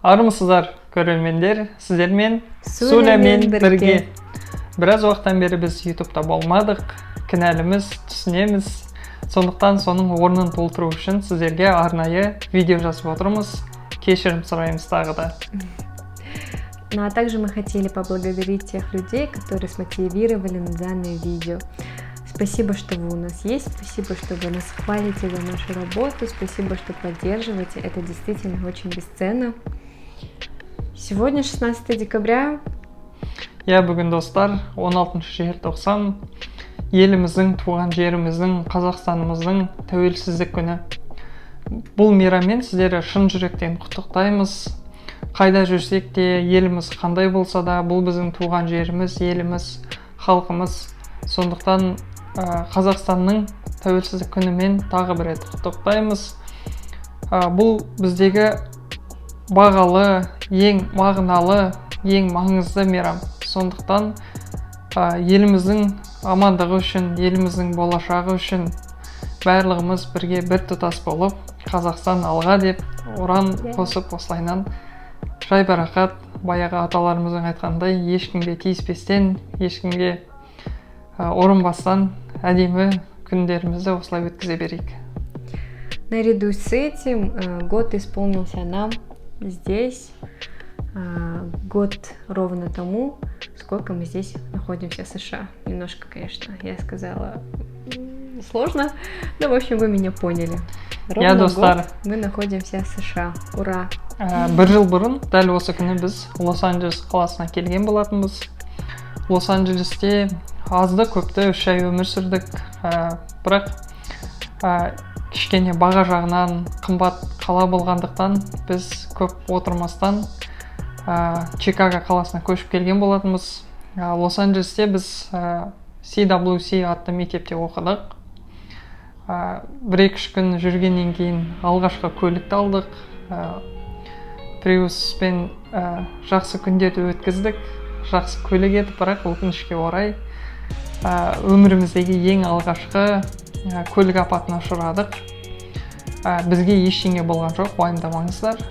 Армысыздар, көрермендер, сіздермен Сүлемен бірге. Біраз уақыттан бері біз YouTube'та болмадық, кінәліміз, түсінеміз. Сондықтан соның орнын толтыру үшін сіздерге арнайы видео жазып отырмыз. Кешірім сұраймыз тағы да. Ну а также мы хотели поблагодарить тех людей, которые смотивировали на данное видео. Спасибо, что вы у нас есть, спасибо, что вы нас хвалите за нашу работу, спасибо, что поддерживаете, это действительно очень бесценно. Сегодня 16 декабря. Бүгін достар, 16 желтоқсан, еліміздің, туған жеріміздің, Қазақстанымыздың тәуелсіздік күні. Бұл мейраммен сіздерді шын жүректен құттықтаймыз. Қайда жүрсек те, еліміз қандай болса да, бұл біздің туған жеріміз, еліміз, халқымыз. Сондықтан Қазақстанның тәуелсіздік күнімен тағы бір рет құттықтаймыз. Бұл біздегі бағалы, ең мағыналы, ең маңызды мейрам. Сондықтан еліміздің амандығы үшін, еліміздің болашағы үшін барлығымыз бірге бір тұтас болып, Қазақстан алға деп ұран қосып осылайынан жайбарақат, баяғы аталарымыздың айтқандай, ешкімге тиіспестен, ешкімге ұрынбастан әдемі күндерімізді осылай өткізе берейік. Наряду с этим год исполнился нам здесь, год ровно тому, сколько мы здесь находимся в США. Немножко, конечно, я сказала сложно, но в общем вы меня поняли. Ровно год мы находимся в США. Ура! Бір жыл бұрын, дәл осы күні біз Лос-Анджелес қаласына келген болатынбыз. Лос-Анджелесте азды көпті 3 ай өмір сүрдік, бірақ кішкене баға жағынан қымбат қала болғандықтан біз көп отырмастан Чикаго қаласына көшіп келген болатынбыз. Лос-Анджелесте біз CWC атты мектепте оқыдық. 1-2 күн жүргеннен кейін алғашқы көлікті алдық. Приуспен жақсы күндерді өткіздік. Жақсы көлік еді, бірақ өкінішке орай өміріміздегі ең алғашқы көлік апатына ұшырадық. Бізге ештеңе болған жоқ, уайымдамаңыздар.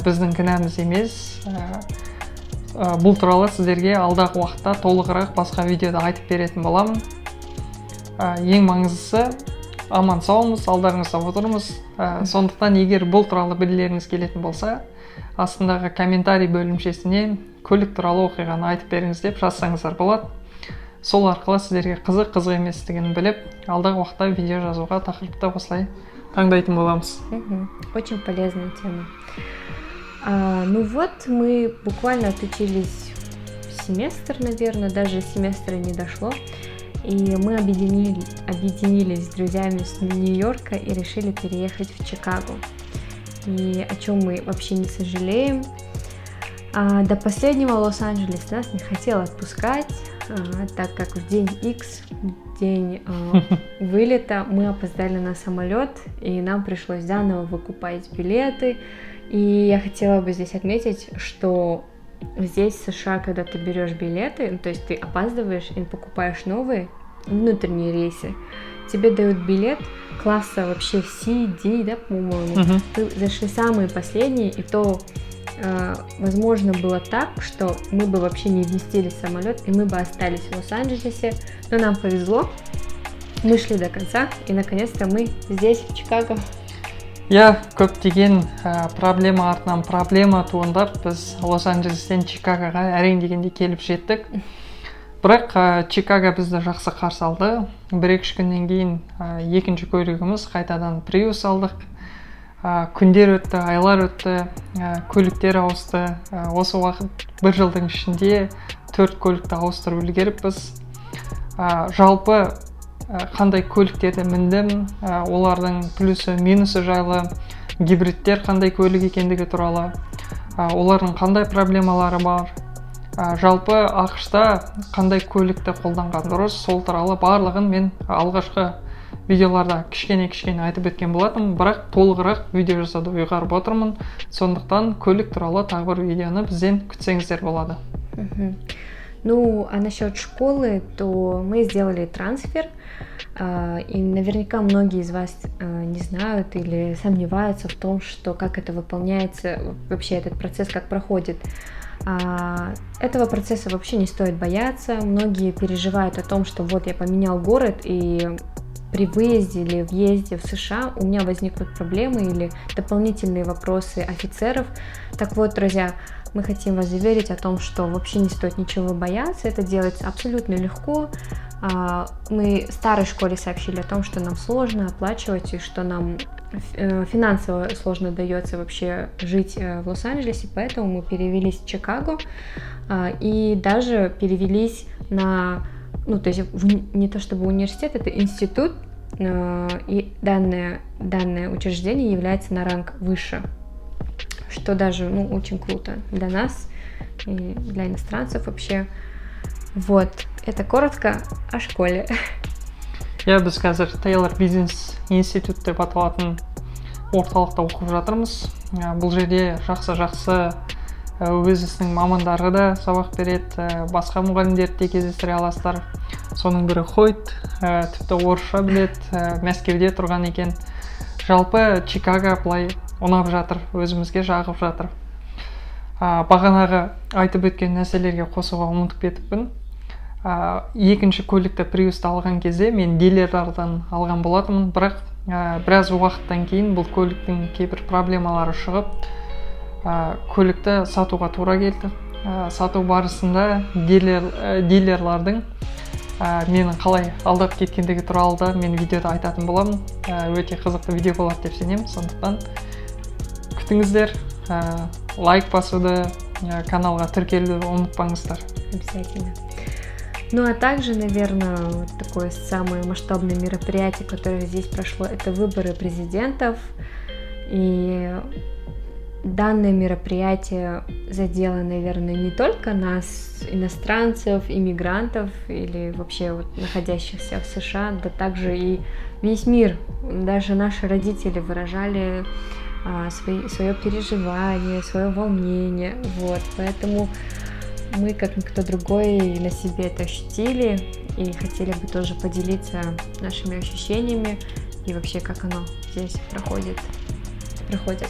Біздің кінәміз емес. Бұл туралы сіздерге алдағы уақытта толығырақ басқа видеода айтып беретін боламын. Ең маңыздысы аман саумыз, алдарыңызда отырмыз. Сондықтан егер бұл туралы білгілеріңіз келетін болса, астындағы комментарий бөлімшесіне көлік туралы оқиғаны айтып беріңіз деп жазсаңыздар болады. Сол арқылы сіздерге қызық еместігін біліп, алдағы уақытта видео жазуға тақырыпты осылай таңдайтын боламыз. Очень полезная тема. Ну вот, мы буквально отучились семестр, наверное, даже семестра не дошло. И мы объединились с друзьями с Нью-Йорка и решили переехать в Чикаго. И о чем мы вообще не сожалеем. До последнего Лос-Анджелес нас не хотел отпускать, так как в день X, день вылета, мы опоздали на самолет, и нам пришлось заново выкупать билеты. И я хотела бы здесь отметить, что здесь в США, когда ты берешь билеты, то есть ты опаздываешь и покупаешь новые внутренние рейсы, тебе дают билет класса вообще C, D, да, по-моему. Мы зашли самые последние, и то возможно было так, что мы бы вообще не вместились в самолет, и мы бы остались в Лос-Анджелесе. Но нам повезло, мы шли до конца, и наконец-то мы здесь, в Чикаго. Көптеген проблема артынан проблема туындап, біз Лос-Анджелестен Чикагоға әрең дегенде келіп жеттік. Бірақ Чикаго бізді жақсы қарсы алды. 1-2 күннен кейін екінші көлігіміз қайтадан Prius алдық. Күндер өтті, айлар өтті, көліктер ауысты. Осы уақыт 1 жылдың ішінде 4 көлікті ауыстырып үлгеріппіз. Жалпы қандай көліктерді міндім, олардың плюсы, минусы жайлы, гибридтер қандай көлік екендігі туралы, олардың қандай проблемалары бар, жалпы ақшта қандай көлікті қолданған дұрыс, сол туралы барлығын мен алғашқы видеоларда кішкене айтып өткен болатым, бірақ толығырақ видео жасауды ұйғарып отырмын. Сондықтан көлік туралы тағы бір видеоны бізден күтсеңіздер болады. Ну, а насчет школы, то мы сделали трансфер И наверняка многие из вас не знают или сомневаются в том, что как это выполняется, вообще этот процесс как проходит. Этого процесса вообще не стоит бояться. Многие переживают о том, что вот я поменял город, и при выезде или въезде в США у меня возникнут проблемы или дополнительные вопросы офицеров. Так вот, друзья, мы хотим вас заверить о том, что вообще не стоит ничего бояться, это делается абсолютно легко. Мы в старой школе сообщили о том, что нам сложно оплачивать и что нам финансово сложно дается вообще жить в Лос-Анджелесе, поэтому мы перевелись в Чикаго и даже перевелись на, то есть не то чтобы университет, это институт, и данное учреждение является на ранг выше, что даже очень круто для нас и для иностранцев вообще. Вот, это коротко о школе. Біз қазір Taylor Business Institute деп аталатын орталықта оқып жатырмыз. Бұл жерде жақсы өз ісінің мамандары да сабақ береді, басқа мұғалімдерді де кездестіре аласыздар. Соның бірі Хойт, тіпті орысша біледі, Мәскеуде тұрған екен. Жалпы Чикаго былай ұнап жатыр, өзімізге жағып жатыр. Бағанағы айтып өткен нәрселерге қосуға ұмытып кетіппін. Екінші көлікті Prius'ты алған кезде мен дилерлерден алған болатынмын, бірақ біраз уақыттан кейін бұл көліктің кейбір проблемалары шығып, көлікті сатуға тура келді. Сату барысында дилерлердің менің қалай алдап кеткендігі туралы да мен видеода айтатын боламын. Өте қызықты видео болады деп сенемін, сондықтан күтіңіздер, лайк басуды, каналға тіркелуді ұмытпаңыздар. Обязательно. А также, наверное, такое самое масштабное мероприятие, которое здесь прошло, это выборы президентов. И данное мероприятие задело, наверное, не только нас, иностранцев, иммигрантов или вообще находящихся в США, да также и весь мир. Даже наши родители выражали свое переживание, свое волнение. Поэтому мы, как никто другой, на себе это ощутили и хотели бы тоже поделиться нашими ощущениями и вообще, как оно здесь проходят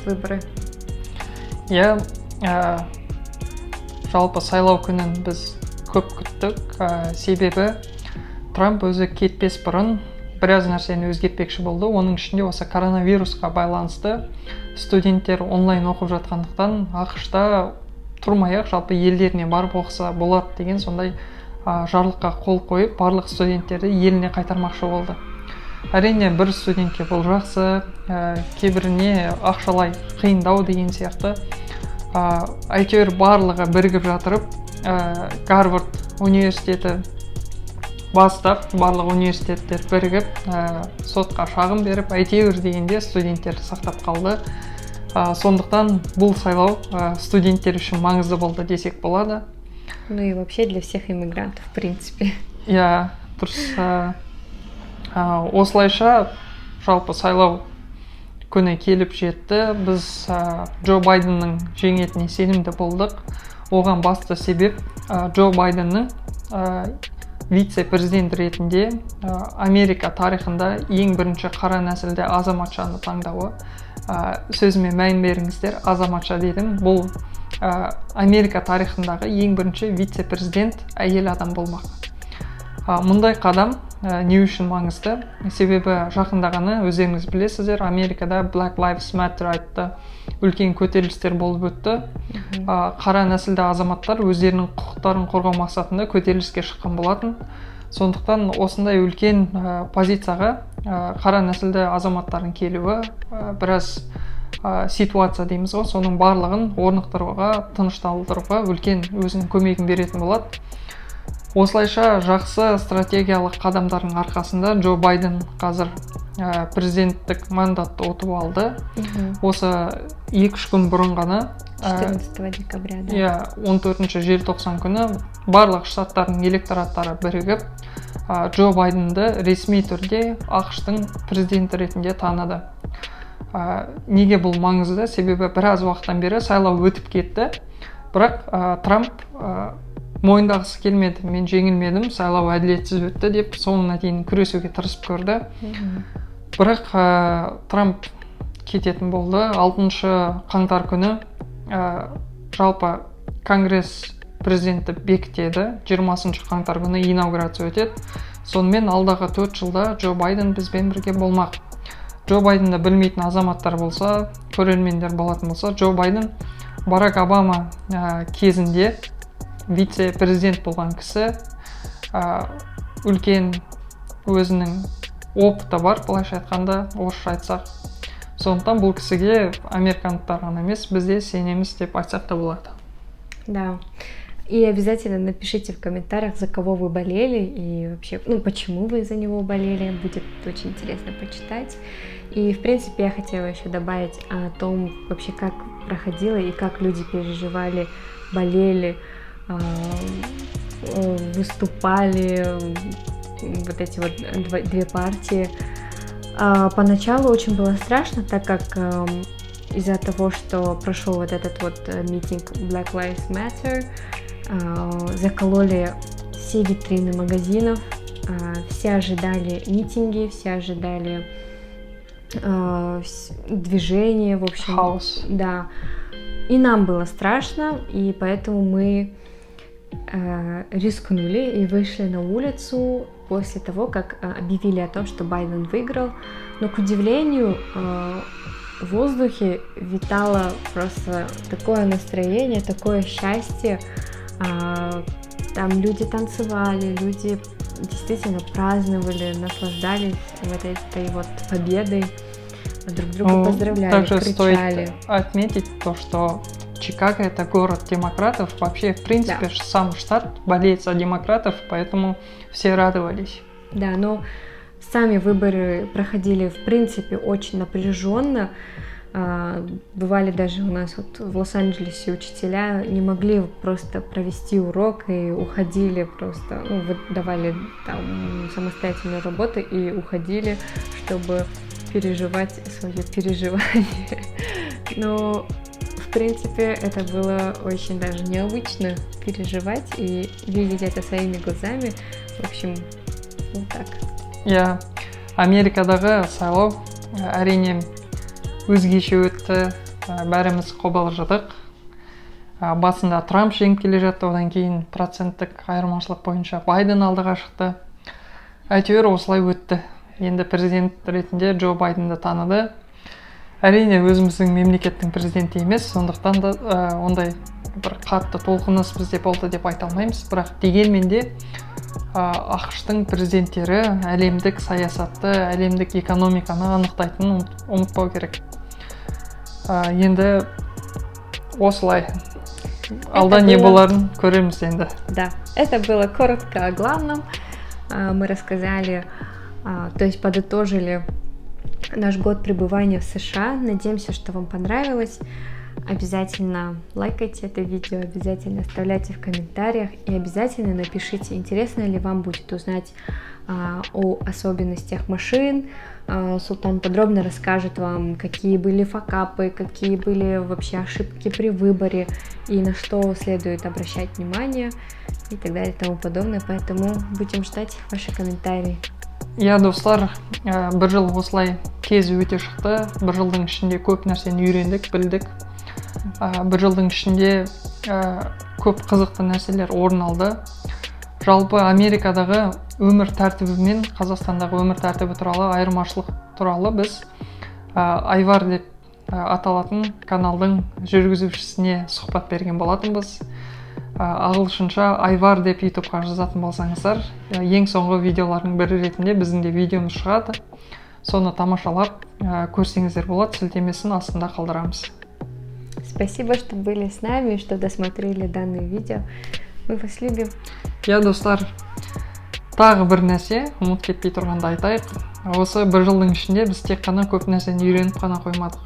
выборы. Жалпы сайлау күнін біз көп күттік, себебі Трамп өзі кетпес бұрын біраз нәрсені өзгертпекші болды. Оның ішінде осы коронавирусқа байланысты студенттер онлайн оқып жатқандықтан ақш-та тұрмай-ақ жалпы елдеріне барып оқыса болады деген сондай жарлыққа қол қойып, барлық студенттерді еліне қайтармақшы болды. Әрине бір студентке бұл жақсы, кейбіріне ақшалай қиындау деген сияқты. Әйтеуір барлығы бірігіп жатырып, Гарвард университеті бастап, барлық университеттер бірігіп, сотқа шағым беріп, әйтеуір дегенде студенттерді сақтап қалды. Сондықтан бұл сайлау студенттер үшін маңызды болды десек болады. И вообще для всех иммигрантов, в принципе. Дұрыс. Осылайша жалпы сайлау күні келіп жетті. Біз Джо Байденнің жеңетініне сенімді болдық. Оған басты себеп Джо Байденнің вице-президент ретінде Америка тарихында ең бірінші қара нәсілді азаматшаны таңдауы. Сөзіме мән беріңіздер, азаматша дедім. Бұл Америка тарихындағы ең бірінші вице-президент әйел адам болмақ. Мұндай қадам не үшін маңызды? Себебі жақындағаны өздеріңіз білесіздер, Америкада Black Lives Matter айтты, үлкен көтерілістер болып өтті. Қара нәсілді азаматтар өздерінің құқықтарын қорғау мақсатында көтеріліске шыққан болатын. Сондықтан осындай үлкен позицияға қара нәсілді азаматтардың келуі біраз ситуация дейміз ғой, соның барлығын орнықтыруға, тынышталдыруға үлкен өзінің көмегін беретін болады. Осылайша жақсы стратегиялық қадамдардың арқасында Джо Байден қазір президенттік мандатты ұтып алды. Осы 2-3 күн бұрын ғана 14 декабря. 14 желтоқсан күні барлық штаттардың электораттары бірігіп Джо Байденді ресми түрде ақш-тың президенті ретінде таныды. Неге бұл маңызды? Себебі біраз уақыттан бері сайлау өтіп кетті. Бірақ Трамп мойындағысы келмеді, мен жеңілмедім, сайлау әділетсіз өтті деп соңына дейін күресуге тырысып көрді. Бірақ Трамп кететін болды. 6 қаңтар күні жалпы Конгресс президенті бекітеді, 20 қаңтар күні инаугурация өтеді. Сонымен алдағы 4 жылда Джо Байден бізбен бірге болмақ. Джо Байденді білмейтін азаматтар болса, көрермендер болатын болса, Джо Байден Барак Обама кезінде вице-президент болған кісі, үлкен өзінің опыты бар, былайша айтқанда, орысша айтсақ. Сондықтан бұл кісіге американдықтар ғана емес, біз де сенеміз деп айтсақ та болады. Да. И обязательно напишите в комментариях, за кого вы болели и вообще, почему вы за него болели. Будет очень интересно почитать. И, в принципе, я хотела еще добавить о том, вообще, как проходило и как люди переживали, болели, выступали вот эти вот две партии. Поначалу очень было страшно, так как из-за того, что прошел вот этот вот митинг Black Lives Matter, закололи все витрины магазинов, все ожидали митинги, все ожидали движения, в общем. Хаос. Да. И нам было страшно, и поэтому мы рискнули и вышли на улицу после того, как объявили о том, что Байден выиграл. Но, к удивлению, в воздухе витало просто такое настроение, такое счастье. Там люди танцевали, люди действительно праздновали, наслаждались вот этой вот победой, друг друга поздравляли, также кричали. Стоит отметить то, что Чикаго — это город демократов. Вообще, в принципе, да. Сам штат болеет за демократов, поэтому все радовались. Да, но сами выборы проходили, в принципе, очень напряженно. Бывали даже у нас вот в Лос-Анджелесе учителя не могли просто провести урок и уходили просто, давали там самостоятельную работу и уходили, чтобы переживать свое переживание. Но в принципе, это было очень даже необычно переживать и видеть это своими глазами. В общем, вот так. Я Америкадағы сайлау әрине өзгеше өтті, бәріміз қобалжыдық. Басында Трамп жеңіп келе жатты, одан кейін проценттік айырмашылық бойынша Байден алдыға шықты. Әйтеуір осылай өтті. Енді президент ретінде Джо Байденді таныды. Әрине өзіміздің мемлекеттің президенті емес, сондықтан да ондай бір қатты толқыныс бізде болды деп айта алмаймыз. Бірақ дегенмен де ақш-тың президенттері әлемдік саясатты, әлемдік экономиканы анықтайтынын ұмытпау керек. Енді осылай. Алда не боларын көреміз енді. Да, это было коротко о главном. Мы рассказали, то есть подытожили наш год пребывания в США. Надеемся, что вам понравилось. Обязательно лайкайте это видео, обязательно оставляйте в комментариях и обязательно напишите, интересно ли вам будет узнать о особенностях машин. Султан подробно расскажет вам, какие были факапы, какие были вообще ошибки при выборе и на что следует обращать внимание и так далее и тому подобное. Поэтому будем ждать ваши комментарии. Я, достар, бір жыл осылай кезі өте шықты. Бір жылдың ішінде көп нәрсені үйрендік, білдік. Бір жылдың ішінде көп қызықты нәрселер орын алды. Жалпы Америкадағы өмір тәртібі мен Қазақстандағы өмір тәртібі туралы айырмашылық туралы біз Айвар деп аталатын каналдың жүргізушісіне сұхбат берген болатынбыз. Ағылшынша Айвар деп ютубқа жазатын болсаңыздар, ең соңғы видеолардың бірі ретінде біздің де видеомыз шығады. Соны тамашалап көрсеңіздер болады, сілтемесін астында қалдырамыз. Спасибо, что были с нами и что досмотрели данное видео. Мы вас любим. Я, достар, тағы бір нәрсе, ұмыт кетпей тұрғанда айтайық. Осы бір жылдың ішінде біз тек қана көп нәрсені үйреніп қана қоймадық.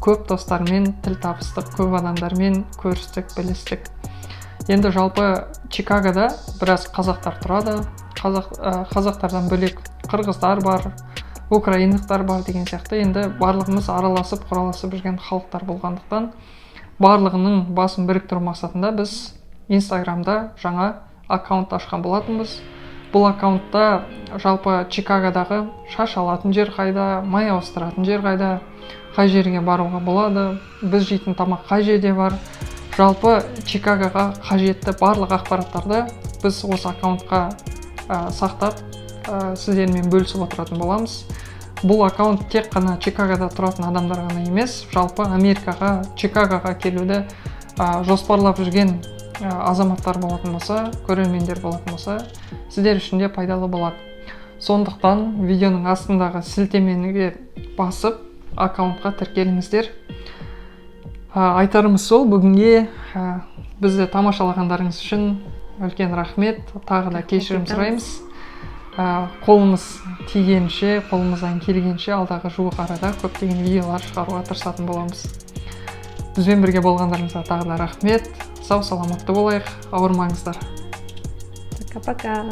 Көп достармен тіл табыстық, көп адамдармен көрістік, білістік. Енді жалпы Чикагода біраз қазақтар тұрады. Қазақтардан бөлек қырғыздар бар, украиндықтар бар деген сияқты. Енді барлығымыз араласып, құраласып жүрген халықтар болғандықтан барлығының басын біріктіру мақсатында біз Инстаграмда жаңа аккаунт ашқан болатынбыз. Бұл аккаунтта жалпы Чикагодағы шаш алатын жер қайда, май ауыстыратын жер қайда, қай жерге баруға болады, біз жейтін тамақ қай жерде бар, жалпы Чикагоға қажетті барлық ақпараттарды біз осы аккаунтқа сақтап сіздермен бөлісіп отыратын боламыз. Бұл аккаунт тек қана Чикагода тұратын адамдар ғана емес, жалпы Америкаға, Чикагоға келуді жоспарлап жүрген азаматтар болатын болса, көрермендер болатын болса, сіздер үшін де пайдалы болады. Сондықтан видеоның астындағы сілтемеге басып, аккаунтқа тіркеліңіздер. Айтарымыз сол, бүгінге бізді тамашалағандарыңыз үшін үлкен рахмет, тағы да кешірім сұраймыз. Қолымыз тигенше, қолымыздан келгенше алдағы жуық арада көптеген видеолар шығаруға тырысатын боламыз. Бізбен бірге болғандарыңызға тағы да рахмет. Сау саламатты болайық, ауырмаңыздар. Пока-пока.